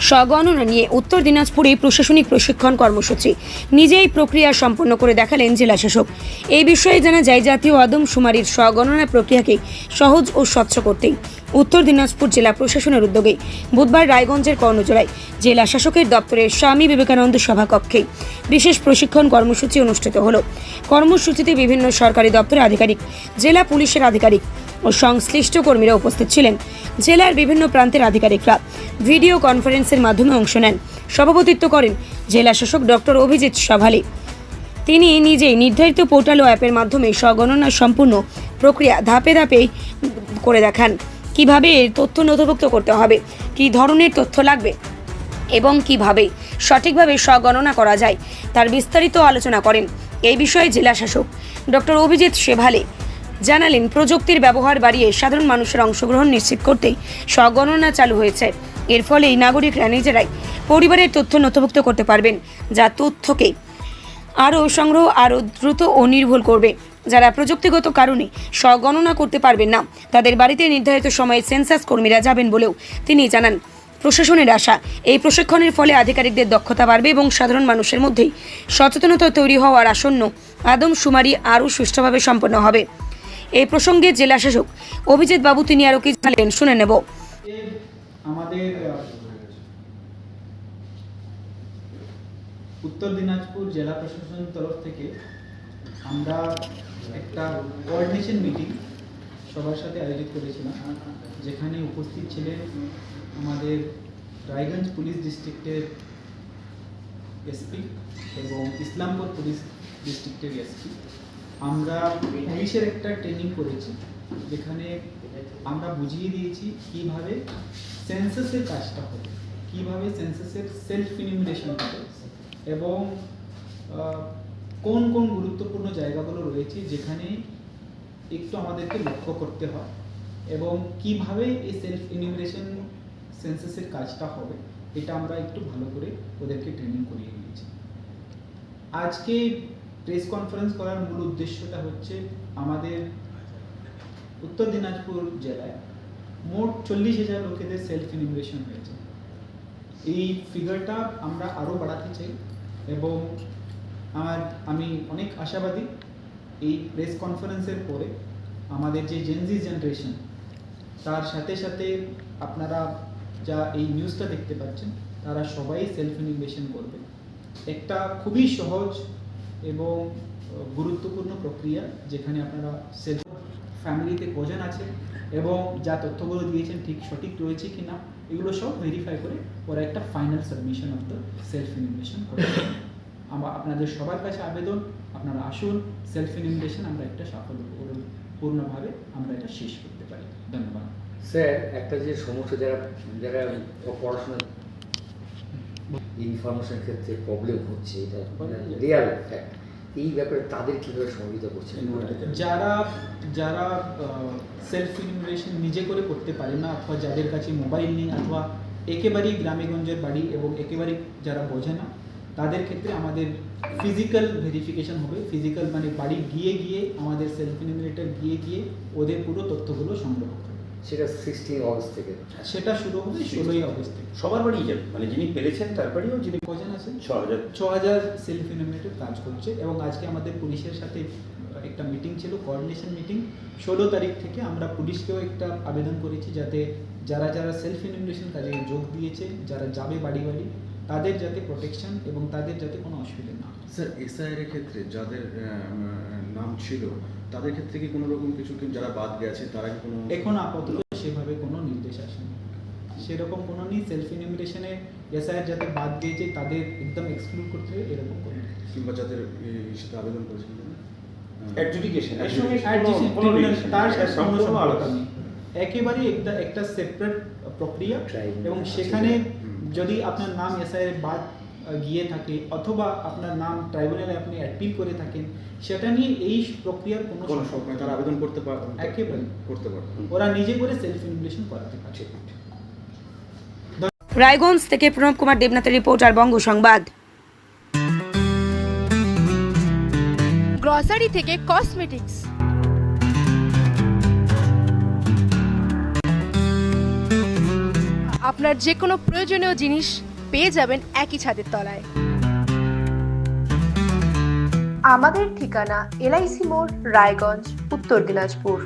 স্বগণনা নিয়ে উত্তর দিনাজপুরে প্রশাসনিক প্রশিক্ষণ কর্মসূচি নিজেই প্রক্রিয়া সম্পন্ন করে দেখালেন জেলা শাসক। এই বিষয়ে জানা যায়, জাতীয় আদমশুমারির স্বগণনা প্রক্রিয়াকে সহজ ও স্বচ্ছ করতেই উত্তর দিনাজপুর জেলা প্রশাসনের উদ্যোগে বুধবার রায়গঞ্জের কর্ণজোড়ায় জেলা শাসকের দপ্তরের স্বামী বিবেকানন্দ সভাকক্ষে বিশেষ প্রশিক্ষণ কর্মসূচি অনুষ্ঠিত হলো। কর্মসূচিতে বিভিন্ন সরকারি দপ্তরের আধিকারিক, জেলা পুলিশের আধিকারিক ও সংশ্লিষ্ট কর্মীরা উপস্থিত ছিলেন। জেলার বিভিন্ন প্রান্তের আধিকারিকরা ভিডিও কনফারেন্সের মাধ্যমে অংশ নেন। সভাপতিত্ব করেন জেলা শাসক ডক্টর অভিজিৎ সভালে। তিনি নিজেই নির্ধারিত পোর্টাল ও অ্যাপের মাধ্যমে স্বগণনা সম্পূর্ণ প্রক্রিয়া ধাপে ধাপে করে দেখান। কিভাবে এর তথ্য নথিভুক্ত করতে হবে, কী ধরনের তথ্য লাগবে এবং কিভাবে সঠিকভাবে স্বগণনা করা যায় তার বিস্তারিত আলোচনা করেন। এই বিষয়ে জেলা শাসক ডক্টর অভিজিৎ সেভালে জানালেন, প্রযুক্তির ব্যবহার বাড়িয়ে সাধারণ মানুষের অংশগ্রহণ নিশ্চিত করতেই স্বগণনা চালু হয়েছে। এর ফলেই নাগরিকরা নিজেরাই পরিবারের তথ্য নথিভুক্ত করতে পারবেন, যা তথ্যকে আরও সংগ্রহ আরও দ্রুত ও নির্ভুল করবে। যারা প্রযুক্তিগত কারণে স্বগণনা করতে পারবেন না, তাদের বাড়িতে নির্ধারিত সময়ে সেন্সাস কর্মীরা যাবেন বলেও তিনি জানান। প্রশাসনের আশা, এই প্রশিক্ষণের ফলে আধিকারিকদের দক্ষতা বাড়বে এবং সাধারণ মানুষের মধ্যেই সচেতনতা তৈরি হওয়ার আসন্ন আদমশুমারি আরও সুষ্ঠুভাবে সম্পন্ন হবে। এই প্রসঙ্গে জেলা শাসক অভিজিৎ বাবু তিনি আরও কি জানালেন, শুনে নেব। আমাদের উত্তর দিনাজপুর জেলা প্রশাসনের তরফ থেকে আমরা একটা কোঅর্ডিনেশন মিটিং সবার সাথে আয়োজিত করেছিলাম, যেখানে উপস্থিত ছিলেন আমাদের রায়গঞ্জ পুলিশ ডিস্ট্রিক্টের এসপি এবং ইসলামপুর পুলিশ ডিস্ট্রিক্টের এসপি। আমরা পুলিশের একটা ট্রেনিং করেছি, যেখানে আমরা বুঝিয়ে দিয়েছি কিভাবে সেন্সাসের কাজটা হবে, কিভাবে সেন্সাসের সেলফ ইনিমিনেশন হবে এবং কোন কোন গুরুত্বপূর্ণ জায়গাগুলো রয়েছে যেখানে একটু আমাদেরকে লক্ষ্য করতে হয় এবং কিভাবে এই সেলফ ইনিমিনেশন সেন্সাসের কাজটা হবে, এটা আমরা একটু ভালো করে ওদেরকে ট্রেনিং করিয়ে দিয়েছি। আজকে প্রেস কনফারেন্স করার মূল উদ্দেশ্যটা হচ্ছে, আমাদের উত্তর দিনাজপুর জেলায় মোট 40,000 লোকেদের সেলফ ইনিমিনেশন হয়েছে। এই ফিগারটা আমরা আরও বাড়াতে চাই এবং আমি অনেক আশাবাদী এই প্রেস কনফারেন্সের পরে আমাদের যে জেনজি জেনারেশন, তার সাথে সাথে আপনারা যা এই নিউজটা দেখতে পাচ্ছেন, তারা সবাই সেলফ ইনিমিনেশন করবে। একটা খুবই সহজ এবং গুরুত্বপূর্ণ প্রক্রিয়া, যেখানে আপনারা সেলফ ফ্যামিলিতে কজন আছে এবং যা তথ্যগুলো দিয়েছেন ঠিক সঠিক রয়েছে কি না, এগুলো সব ভেরিফাই করে ওরা একটা final submission of the self elimination করে। আপনাদের সবার কাছে আবেদন, আপনারা আসুন, সেলফ ইনিমিনেশন আমরা একটা সাফল্যপূর্ণভাবে আমরা এটা শেষ করতে পারি। ধন্যবাদ স্যার। একটা যে সমস্যা, যারা পড়াশোনা ইনফরমেশন ক্ষেত্রে প্রবলেম হচ্ছে, এটা রিয়াল ফ্যাক্ট, এই ব্যাপারে তাদের কীভাবে সহযোগিতা করছেন? যারা সেলফ ইনিমিনেশন নিজে করে করতে পারে না, অথবা যাদের কাছে মোবাইল নেই, অথবা একেবারেই গ্রামেগঞ্জের বাড়ি এবং একেবারেই যারা বোঝে না, তাদের ক্ষেত্রে আমাদের ফিজিক্যাল ভেরিফিকেশন হবে। ফিজিক্যাল মানে বাড়ি গিয়ে আমাদের সেলফ ইনিমিনেটর গিয়ে ওদের পুরো তথ্যগুলো সংগ্রহ করবে। সেটা 16 অগস্ট থেকে সেটা শুরু হবে 16ই অগস্ট থেকে। সবার বাড়ি যাবে, মানে যিনি পেরেছেন তার বাড়িও, যিনি কজন আছেন 6,000 সেলফ ইনিমিনেটর কাজ করছে। এবং আজকে আমাদের পুলিশের সাথে একটা মিটিং ছিল, কোঅর্ডিনেশন মিটিং। 16 তারিখ থেকে আমরা পুলিশকেও একটা আবেদন করেছি, যাতে যারা সেলফ ইনিমিনেশন কাজে যোগ দিয়েছে, যারা যাবে বাড়ি তাদের যাতে প্রোটেকশন এবং তাদের যাতে কোনো অসুবিধা না হয়। স্যার, এসআইআর এর ক্ষেত্রে যাদের নাম ছিল, তাদের ক্ষেত্রে কি কোনো রকম কিছু, যারা বাদ গেছে তারা কি কোনো, এখন আপাতত সেভাবে কোনো নির্দেশ আসেনি, সেরকম কোনো নেই। সেলফ ইনিমিনেশনে এসআইআর যাতে বাদ দিয়েছে তাদের একদম এক্সক্লুড করতে হবে, এরকম কোনো, কিংবা যাদের সাথে আবেদন করেছেন অ্যাডজুডিকেশন তার কোনো সম্পর্ক নেই। একেবারে একটা সেপারেট প্রক্রিয়া এবং সেখানে যদি আপনার নাম এসআইআর বাদ গিয়ে থাকে অথবা আপনার নাম ট্রাইব্যুনালে আপনি অ্যাপিল করে থাকেন, সেটা নিয়ে এই প্রক্রিয়ার কোনো সম্পর্ক নেই। তারা আবেদন করতে পারে, একেবারে করতে পারে, ওরা নিজে করে সেলফ ইনিমিনেশন করাতে পারছে। রায়গঞ্জ থেকে প্রণব কুমার দেবনাথের রিপোর্ট, আর বঙ্গ সংবাদ। গ্রসারি থেকে কসমেটিক্স, আপনার যে কোনো প্রয়োজনীয় জিনিস পেয়ে যাবেন একই ছাদের তলায়। আমাদের ঠিকানা LIC মোড়, রায়গঞ্জ, উত্তর দিনাজপুর।